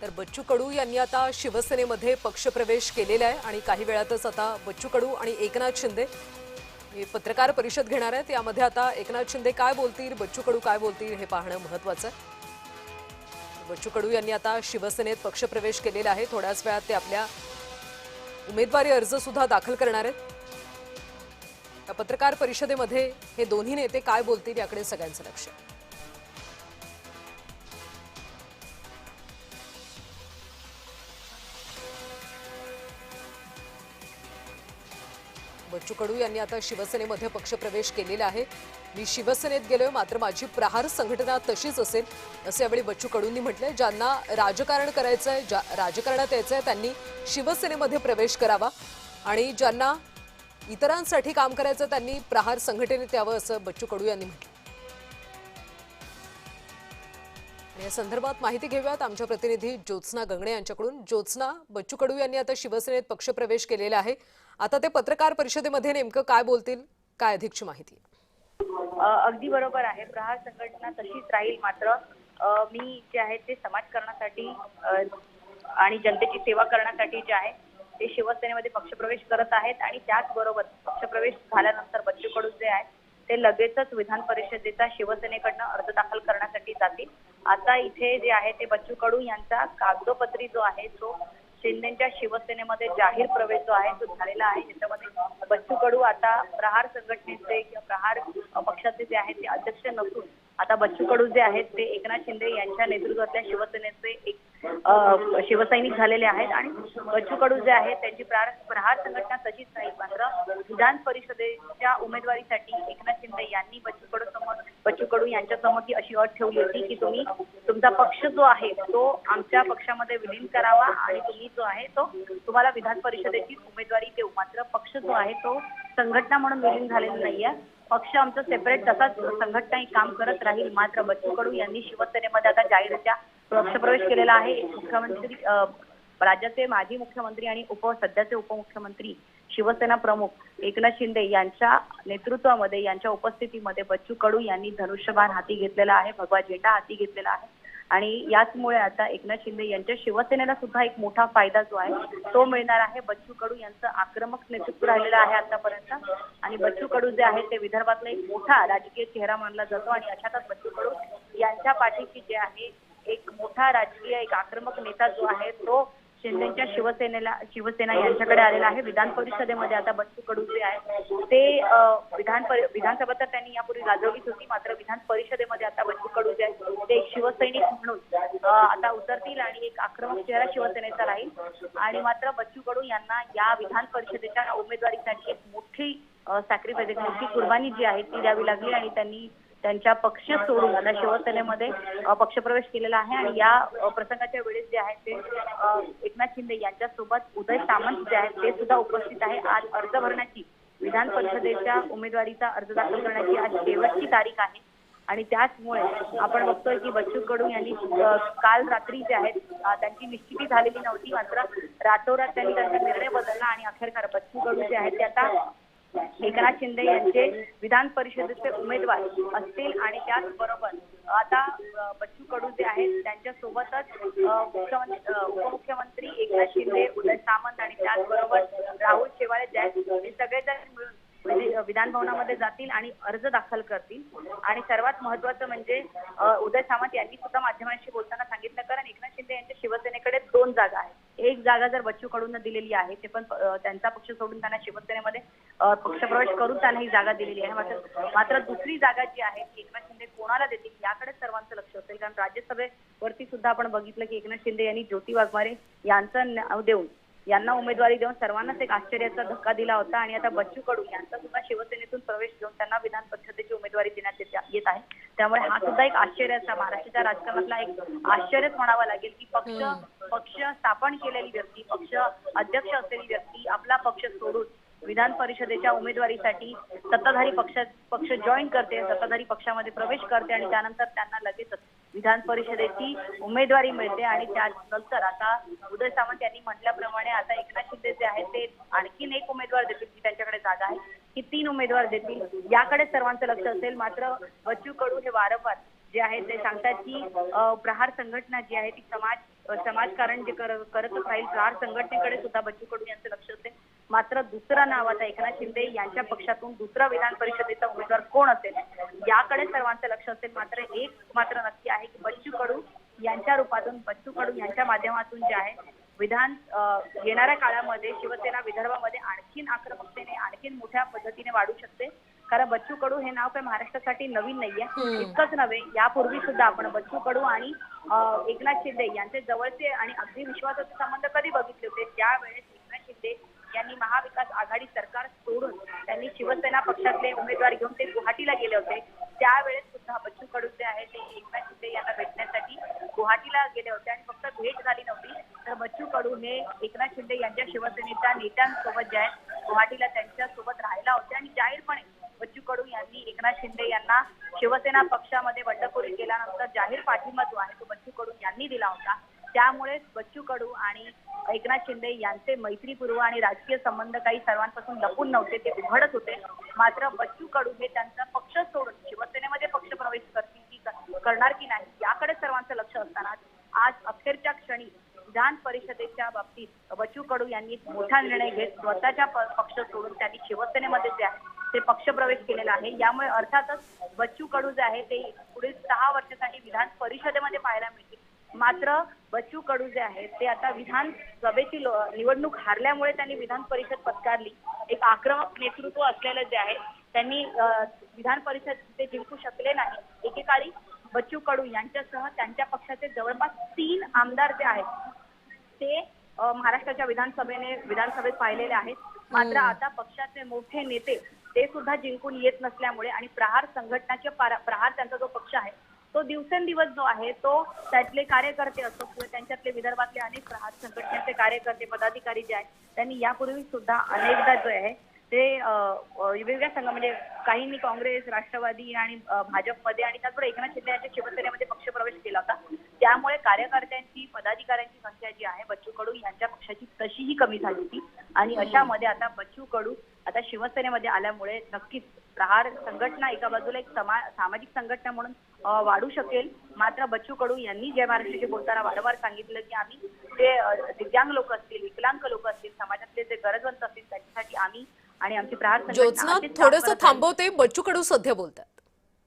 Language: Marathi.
तर बच्चू कडू यांनी आता शिवसेनेमध्ये पक्षप्रवेश केलेला आहे आणि काही वेळातच आता बच्चू कडू आणि एकनाथ शिंदे हे पत्रकार परिषद घेणार आहेत। यामध्ये आता एकनाथ शिंदे काय बोलतील, बच्चू कडू काय बोलतील हे पाहणं महत्त्वाचं आहे। बच्चू कडू यांनी आता शिवसेनेत पक्षप्रवेश केलेला आहे। थोड्याच वेळात ते आपल्या उमेदवारी अर्ज सुद्धा दाखल करणार आहेत। या पत्रकार परिषदेमध्ये हे दोन्ही नेते काय बोलतील याकडे सगळ्यांचं लक्ष आहे। बच्चू कडू यांनी आता शिवसेनेमध्ये पक्षप्रवेश केलेला आहे। मी शिवसेनेत गेलोय, मात्र माझी प्रहार संघटना तशीच असेल असे यावेळी बच्चू कडूंनी म्हटलंय। ज्यांना राजकारण करायचंय, राजकारणात यायचंय त्यांनी शिवसेनेमध्ये प्रवेश करावा आणि ज्यांना इतरांसाठी काम करायचं त्यांनी प्रहार संघटनेत यावं असं बच्चू कडू यांनी म्हटलं। या संदर्भात माहिती घेऊयात आमच्या प्रतिनिधी ज्योत्स्ना गंगणे यांच्याकडून। ज्योत्स्ना, बच्चू कडू यांनी आता शिवसेनेत पक्षप्रवेश केलेला आहे। आता ते पत्रकार परिषदेमध्ये नेमकं काय बोलतील, काय अधिकची माहिती? अगदी बरोबर आहे। प्रहार संघटना तशीच राहील, मात्र मी जे आहे ते समाजकारणासाठी आणि जनतेची सेवा करण्यासाठी जे आहे ते शिवसेनेमध्ये पक्षप्रवेश करत आहेत आणि त्याचबरोबर पक्षप्रवेश झाल्यानंतर बच्चू कडू जे आहे ते लगेचच विधान परिषदेचा शिवसेनेकडनं अर्ज दाखल करण्यासाठी जातील। आता इथे जे आहे ते बच्चू कडू यांचा कागदोपत्री जो आहे तो शिंदेच्या शिवसेनेमध्ये जाहीर प्रवेश जो आहे तो झालेला आहे, ज्याच्यामध्ये बच्चू कडू आता प्रहार संघटनेचे किंवा प्रहार पक्षाचे जे आहेत ते अध्यक्ष नसून आता बच्चू कडू जे आहेत ते एकनाथ शिंदे यांच्या नेतृत्वातल्या शिवसेनेचे एक शिवसैनिक झालेले आहेत आणि बच्चू कडू जे आहेत त्यांची प्रहार संघटना तशीच राहील, मात्र विधान परिषदेच्या उमेदवारीसाठी एकनाथ शिंदे यांनी बच्चू कडू यांच्या समोर ही अशी अट ठेवली होती की तुम्ही तुमचा पक्ष जो आहे तो आमच्या पक्षामध्ये विलीन करावा आणि तुम्ही जो आहे तो तुम्हाला विधान परिषदेची उमेदवारी देऊ। मात्र पक्ष जो आहे तो संघटना म्हणून विलीन झालेला नाहीये, पक्ष आमचा सेपरेट तसाच संघटनाही काम करत राहील। मात्र बच्चू कडू यांनी शिवसेनेमध्ये आता जाहीररित्या पक्षप्रवेश केलेला आहे। मुख्यमंत्री राज्याचे माजी मुख्यमंत्री आणि सध्याचे उपमुख्यमंत्री शिवसेना प्रमुख एकनाथ शिंदे यांच्या नेतृत्वामध्ये यांच्या उपस्थितीमध्ये बच्चू कडू यांनी धनुष्यबाण हाती घेतलेला आहे, भगवा झेंडा हाती घेतलेला आहे आणि याचमुळे आता एकनाथ शिंदे यांच्या शिवसेनेला सुद्धा एक मोठा फायदा जो आहे तो मिळणार आहे। बच्चू कडू यांचं आक्रमक नेतृत्व राहिलेलं आहे आतापर्यंत आणि बच्चू कडू जे आहे ते विदर्भातला एक मोठा राजकीय चेहरा मानला जातो आणि अशातच बच्चू कडू यांच्या पाठीशी जे आहे एक मोठा राजकीय एक आक्रमक नेता जो आहे तो शिंदेच्या शिवसेना यांच्याकडे आलेला आहे। विधान परिषदेमध्ये आता बच्चू कडू जे आहे ते विधानसभा तर त्यांनी यापूर्वी गाजवलीच होती, मात्र विधान परिषदेमध्ये आता बच्चू कडू जे आहे ते एक शिवसैनिक म्हणून आता उतरतील आणि एक आक्रमक चेहरा शिवसेनेचा राहील आणि मात्र बच्चू कडू यांना या विधान परिषदेच्या उमेदवारीसाठी एक मोठी सॅक्रिफाईस, एक मोठी कुर्बानी जी आहे ती द्यावी लागली आणि त्यांनी त्यांच्या पक्ष सोडून आता शिवसेनेमध्ये पक्षप्रवेश केलेला आहे आणि या प्रसंगाच्या वेळेस जे आहे ते एकनाथ शिंदे यांच्यासोबत उदय सामंत जे आहेत ते सुद्धा उपस्थित आहे। आज अर्ज भरण्याची, विधान परिषदेच्या उमेदवारीचा अर्ज दाखल करण्याची आज शेवटची तारीख आहे आणि त्याचमुळे आपण बघतोय की बच्चू कडू यांनी काल रात्री जे आहेत त्यांची निश्चिती झालेली नव्हती, मात्र रातोरात त्यांनी त्यांचा निर्णय बदलला आणि अखेरकार बच्चू कडू जे आहेत ते आता एकनाथ शिंदे यांचे विधान परिषदेचे उमेदवार असतील आणि त्याचबरोबर आता बच्चू कडू जे आहेत त्यांच्यासोबतच उपमुख्यमंत्री एकनाथ शिंदे, उदय सामंत आणि त्याचबरोबर राहुल शेवाळे जे आहेत हे सगळेजण मिळून विधान भवनामध्ये जातील आणि अर्ज दाखल करतील आणि सर्वात महत्वाचं म्हणजे उदय सामंत यांनी सुद्धा माध्यमांशी बोलताना सांगितलं, कारण एकनाथ शिंदे यांच्या शिवसेनेकडे 2 जागा आहेत। एक जागा जर बच्चू कडूंना दिलेली आहे, ते पण त्यांचा पक्ष सोडून त्यांना शिवसेनेमध्ये पक्षप्रवेश करून त्यांना ही जागा दिलेली आहे, मात्र दुसरी जागा जी आहे ती एकनाथ शिंदे कोणाला देतील याकडे सर्वांचं लक्ष असेल, कारण राज्यसभेवरती सुद्धा आपण बघितलं की एकनाथ शिंदे यांनी ज्योती वाघमारे यांचं नाव देऊन यांना उमेदवारी देऊन सर्वांनाच एक आश्चर्याचा धक्का दिला होता आणि आता बच्चू कडू यांचा सुद्धा शिवसेनेतून प्रवेश घेऊन त्यांना विधान परिषदेची उमेदवारी देण्यात येत आहे। त्यामुळे हा सुद्धा एक आश्चर्याचा, महाराष्ट्राच्या राजकारणातला एक आश्चर्यच म्हणावं लागेल की पक्ष स्थापन केलेली व्यक्ती, पक्ष अध्यक्ष असलेली व्यक्ती आपला पक्ष सोडून विधान परिषदेच्या उमेदवारीसाठी सत्ताधारी पक्ष जॉईन करते, सत्ताधारी पक्षामध्ये प्रवेश करते आणि त्यानंतर त्यांना लगेचच विधान परिषदेची उमेदवारी मिळते आणि त्यानंतर आता उदय सामंत यांनी म्हटल्याप्रमाणे आता एकनाथ शिंदे जे आहेत ते आणखीन एक उमेदवार देतील, की त्यांच्याकडे जागा आहे की 3 उमेदवार देतील याकडे सर्वांचं लक्ष असेल। मात्र बच्चू कडू हे वारंवार जे आहे ते सांगतात की प्रहार संघटना जी आहे ती समाजकारण जे करतच राहील. प्रहार संघटनेकडे सुद्धा बच्चू कडू यांचं लक्ष असेल. मात्र दुसरं नाव आता एकनाथ शिंदे यांच्या पक्षातून दुसरा विधान परिषदेचा उमेदवार कोण असेल याकडे सर्वांचं लक्ष असेल. मात्र एक मात्र नक्की आहे की बच्चू कडू यांच्या रूपातून, बच्चू कडू यांच्या माध्यमातून जे आहे विधान येणाऱ्या काळामध्ये शिवसेना विदर्भामध्ये आणखीन आक्रमकतेने, आणखीन मोठ्या पद्धतीने वाढू शकते. कारण बच्चू कडू हे नाव काही महाराष्ट्रासाठी नवीन नाहीये. इतकंच नव्हे, यापूर्वी सुद्धा आपण बच्चू कडू आणि एकनाथ शिंदे यांचे जवळचे आणि अगदी विश्वासाचे संबंध कधी बघितले होते. त्यावेळेस एकनाथ शिंदे यांनी महाविकास आघाडी सरकार सोडून त्यांनी शिवसेना पक्षातले उमेदवार घेऊन ते गुवाहाटीला गेले होते. त्यावेळेस सुद्धा बच्चू कडू जे आहे ते एकनाथ शिंदे यांना भेटण्यासाठी गुवाहाटीला गेले होते आणि फक्त भेट झाली नव्हती, तर बच्चू कडू हे एकनाथ शिंदे यांच्या शिवसेनेच्या नेत्यांसोबत जे आहे गुवाहाटीला त्यांच्या सोबत राहिला होते आणि जाहीरपणे बच्चू कडू यांनी एकनाथ शिंदे यांना शिवसेना पक्षामध्ये बंडखोरी केल्यानंतर जाहीर पाठिंबा जो आहे तो बच्चू कडू यांनी दिला होता. त्यामुळे बच्चू कडू आणि एकनाथ शिंदे यांचे मैत्रीपूर्व आणि राजकीय संबंध काही सर्वांपासून लपून नव्हते, ते उघडच होते. मात्र बच्चू कडू हे त्यांचा पक्ष सोडून शिवसेनेमध्ये पक्ष प्रवेश करतील की करणार की नाही याकडे सर्वांचं लक्ष असताना आज अखेरच्या क्षणी विधान परिषदेच्या बाबतीत बच्चू कडू यांनी मोठा निर्णय घेत स्वतःच्या पक्ष सोडून त्यांनी शिवसेनेमध्ये जे आहे ते पक्ष प्रवेश केलेला आहे. यामुळे अर्थातच बच्चू कडू जे आहे ते पुढील 6 वर्षासाठी विधान परिषदेमध्ये पाहायला मिळतील. मात्र बच्चू कडू जे आहेत ते आता विधानसभेची निवडणूक हारल्यामुळे त्यांनी विधान परिषद पत्कारली. एक आक्रमक नेतृत्व असलेलं जे आहे त्यांनी विधान परिषद ते जिंकू शकले नाही. एकेकाळी बच्चू कडू यांच्यासह त्यांच्या पक्षाचे जवळपास 3 आमदार जे आहेत ते महाराष्ट्राच्या विधानसभेत पाहिलेले आहेत. मात्र आता पक्षाचे मोठे नेते ते सुद्धा जिंकून येत नसल्यामुळे आणि प्रहार संघटनाचे प्रहार त्यांचा जो पक्ष आहे तो दिवसेंदिवस जो आहे तो त्यातले कार्यकर्ते असो किंवा त्यांच्यातले विदर्भातले अनेक प्रहार संघटनेचे कार्यकर्ते पदाधिकारी जे आहेत त्यांनी यापूर्वी सुद्धा अनेकदा जो आहे ते वेगवेगळ्या संघ म्हणजे काहींनी काँग्रेस, राष्ट्रवादी आणि भाजपमध्ये आणि त्याचबरोबर एकनाथ शिंदे यांच्या शिवसेनेमध्ये पक्षप्रवेश केला होता. त्यामुळे कार्यकर्त्यांची, पदाधिकाऱ्यांची संख्या जी आहे बच्चू कडू यांच्या पक्षाची तशीही कमी झाली होती आणि अशामध्ये आता बच्चू कडू आता शिवसेनेमध्ये आल्यामुळे नक्कीच प्रहार संघटना एका बाजूला एक सामाजिक संघटना म्हणून वाढू शकेल. मात्र बच्चू कडू यांनी जय महाराष्ट्राचे बोलताना वारंवार सांगितलं की आम्ही जे दिव्यांग लोक असतील, विकलांग लोक असतील, समाजातले जे गरजवंत असतील त्यांच्यासाठी आम्ही आणि आमची प्रहार ज्योत्स्ना संघटना थोडंसं थांबवते. बच्चू कडू सध्या बोलतात.